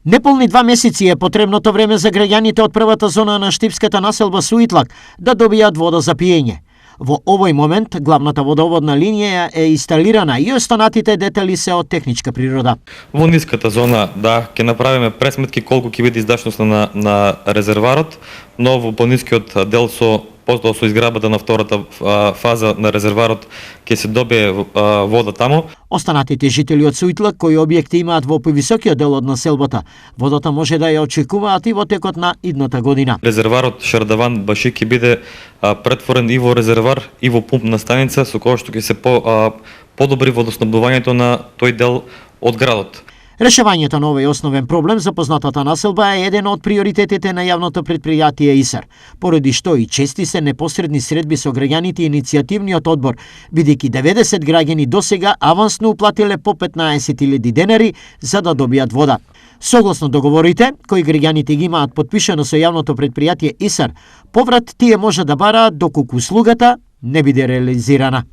Неполни 2 месеци е потребното време за граѓаните од првата зона на штипската населба Суитлак да добијат вода за пиење. Во овој момент главната водоводна линија е инсталирана и останатите детали се од техничка природа. Во ниската зона, да, ќе направиме пресметки колку ќе биде издашноста на резерварот, но во понискиот дел потоа со изграбата на втората фаза на резерварот ќе се добие вода таму. Останатите жители од Суитлак кои објекти имаат во повисокиот дел од населбата, водата може да ја очекуваат и во текот на идната година. Резерварот Шардаван Баши ќе биде претворен и во резервар и во пумпна станица, со која што ќе се подобри водоснабдувањето на тој дел од градот. Решавањето на овој основен проблем за познатата населба е еден од приоритетите на јавното предпријатие ИСАР, поради што и чести се непосредни средби со граѓаните и иницијативниот одбор, бидејќи 90 граѓани досега авансно уплатиле по 15.000 денари за да добијат вода. Согласно договорите, кои граѓаните ги имаат подпишано со јавното предпријатие ИСАР, поврат тие може да бараат доколку услугата не биде реализирана.